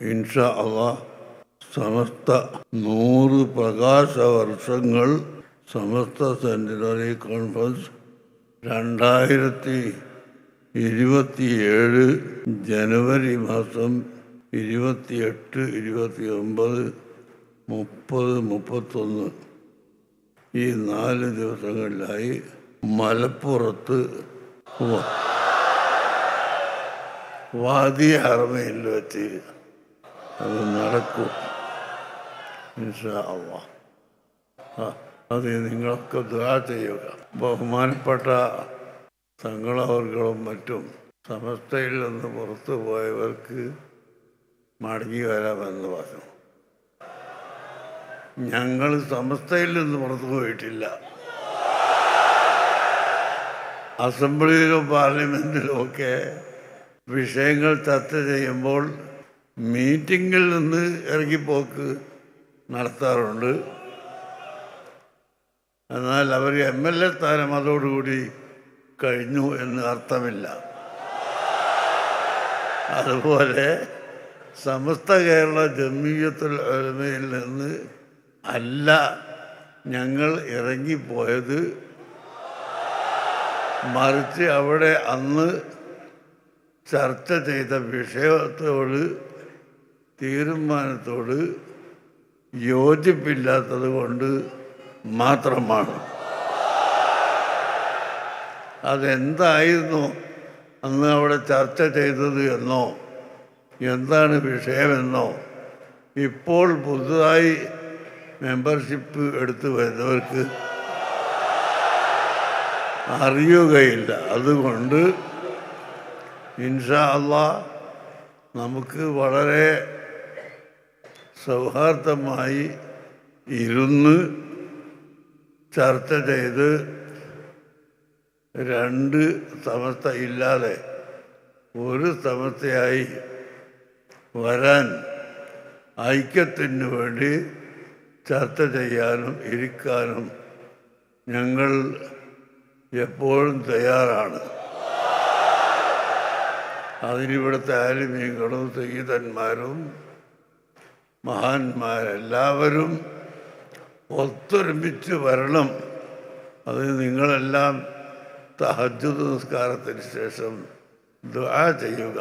ഇൻഷാ അള്ളാഹ് സമസ്ത 100 പ്രകാശവർഷങ്ങൾ സമസ്ത centenary conference 2027 ജനുവരി മാസം 28, 29, 30, 31 ഈ 4 ദിവസങ്ങളിലായി മലപ്പുറത്ത് വാദി ഹറമയിൽ വെച്ച് അത് നടക്കും ഇൻഷാ അള്ളാഹ്. അത് നിങ്ങളൊക്കെ ദുആ ചെയ്യുക. ബഹുമാനപ്പെട്ട തങ്ങളവർകളും മറ്റും സമസ്തയിൽ നിന്ന് പുറത്തു പോയവർക്ക് മടങ്ങി വരാമെന്ന് പറഞ്ഞു. ഞങ്ങൾ സമസ്തയിൽ നിന്ന് പുറത്തു പോയിട്ടില്ല. അസംബ്ലിയിലും പാർലമെൻറ്റിലും ഒക്കെ വിഷയങ്ങൾ ചർച്ച ചെയ്യുമ്പോൾ മീറ്റിങ്ങിൽ നിന്ന് ഇറങ്ങിപ്പോക്ക് നടത്താറുണ്ട്. എന്നാൽ അവർ MLA സ്ഥാനം അതോടുകൂടി കഴിഞ്ഞു എന്ന് അർത്ഥമില്ല. അതുപോലെ സമസ്ത കേരള ജംഇയ്യത്തുൽ ഉലമയിൽ നിന്ന് അല്ല ഞങ്ങൾ ഇറങ്ങിപ്പോയത്, മറിച്ച് അവിടെ അന്ന് ചർച്ച ചെയ്ത വിഷയത്തോട് തീരുമാനത്തോട് യോജിപ്പില്ലാത്തത് കൊണ്ട് മാത്രമാണ്. അതെന്തായിരുന്നു അന്ന് അവിടെ ചർച്ച ചെയ്തത് എന്നോ എന്താണ് വിഷയമെന്നോ ഇപ്പോൾ പുതുതായി മെമ്പർഷിപ്പ് എടുത്തു വരുന്നവർക്ക് അറിയുകയില്ല. അതുകൊണ്ട് ഇൻഷാ അള്ളാഹ് നമുക്ക് വളരെ സൗഹാർദ്ദമായി ഇരുന്ന് ചർച്ച ചെയ്ത് 2 സമസ്ത ഇല്ലാതെ ഒരു സമസ്തയായി വരാൻ ഐക്യത്തിന് വേണ്ടി ചർച്ച ചെയ്യാനും ഇരിക്കാനും ഞങ്ങൾ എപ്പോഴും തയ്യാറാണ്. അതിനിവിടുത്തെ ആലിമീങ്ങളും സയ്യിദന്മാരും മഹാന്മാരെല്ലാവരും ഒത്തൊരുമിച്ച് വരണം. അത് നിങ്ങളെല്ലാം തഹജ്ജുദ് നിസ്കാരത്തിന് ശേഷം ദുആ ചെയ്യുക.